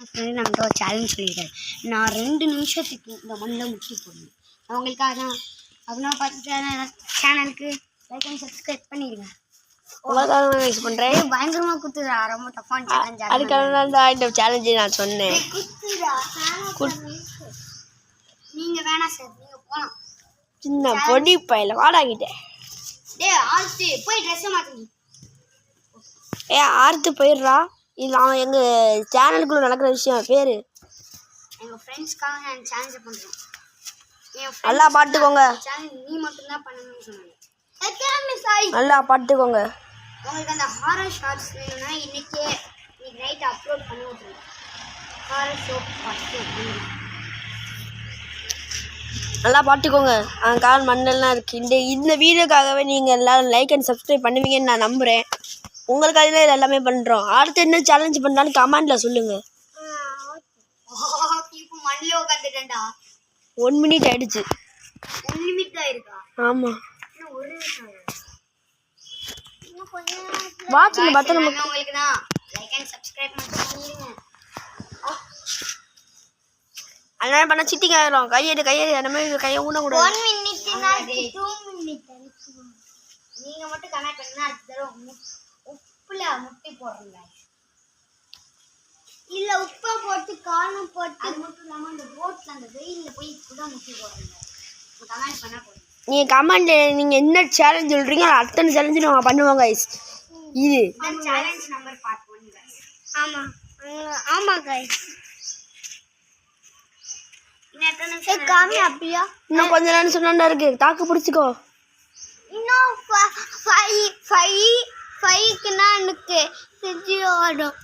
நம்மகிட்ட ஒரு சேலஞ்ச் சொல்லியிருக்காரு. நான் 2 நிமிஷத்துக்கு இந்த மண்ணில் முட்டி போடணும். அவங்களுக்காக தான் அப்படின்னா பார்த்து சேனலுக்கு லைக் அண்ட் சப்ஸ்கிரைப் பண்ணிடுங்க. உங்களுக்காக யூஸ் பண்ணுறேன். பயங்கரமாக குத்துறா, ரொம்ப தப்பான சேலஞ்ச். அதுக்காக தான் இந்த சேலஞ்சை நான் சொன்னேன். குத்துறா நீங்கள் வேணாம் சார், நீங்கள் போகலாம். சின்ன பொடி பையில வாடாகிட்டேன். ஆர்த்து போய் ட்ரெஸ்ஸை மாற்றுங்க. ஆர்த்து போயிடுறா. இது அவன் எங்கள் சேனலுக்குள்ளே நடக்கிற விஷயம் பேர். எங்கள் ஃப்ரெண்ட்ஸ்க்காக நான் சேலஞ்சை பண்ணுறேன். நல்லா பார்த்துக்கோங்க. சேலஞ்ச் நீ மட்டும்தான் பண்ணணும்னு சொன்னாங்க. நல்லா பார்த்துக்கோங்க. உங்களுக்கு அந்த ஹாரர் ஷார்ட்ஸ் வேணும்னா இன்னைக்கு நைட் அப்லோட் பண்ணி விட்ருங்க. ஹாரர் ஷோ பார்த்து நல்லா பார்த்துக்கோங்க. கால் மண்ணெல்லாம் இருக்குது. இந்த வீடியோக்காகவே நீங்கள் எல்லோரும் லைக் அண்ட் சப்ஸ்கிரைப் பண்ணுவீங்கன்னு நான் நம்புகிறேன். உங்களுக்காக தான் எல்லாமே பண்ணுறோம். அடுத்து என்ன சேலஞ்ச் பண்ணாலும் கமெண்டில் சொல்லுங்கள். இப்போ மண்ணில் உட்காந்துட்டேன்டா. 1 மினிட் ஆயிடுச்சு. 1 நிமிட் தான் இருக்கா? ஆமாம். இன்னும் 1 நிமிஷம். வாட்சில் பார்த்தா நம்ம உங்களுக்கு தான் லைக் அண்ட் சப்ஸ்கிரைப் பண்ணிடுங்க. அதனால பண்ண சிட்டிங் ஆயிரும். கையெடு அந்த மாதிரி கையை ஊனக்கூடாது. 1 மினிட்னா 2 மினிட் நீங்க மட்டும் கனெக்ட் பண்ணா அடுத்த தடவை உப்புல முட்டி போடுறீங்க. இல்ல உப்பை போட்டு காரணம் போட்டு அது மட்டும் இல்லாம அந்த போட்ல அந்த வெயில்ல போய் கூட முட்டி போடுறீங்க. கமெண்ட் பண்ணா போதும். நீங்கள் கமெண்ட் நீங்கள் என்ன சேலஞ்ச் சொல்கிறீங்க அத்தனை சேலஞ்சு நாங்கள் பண்ணுவோம் கைஸ். இது சேலஞ்ச் நம்பர் பார்ட் 1 கைஸ். ஆமா கைஸ். இன்னும் கொஞ்ச நேரம் சொன்னா இருக்கு. தாக்கு பிடிச்சிக்கோ. இன்னும் 5க்குன்னா எனக்கு செஞ்சு ஓடும்.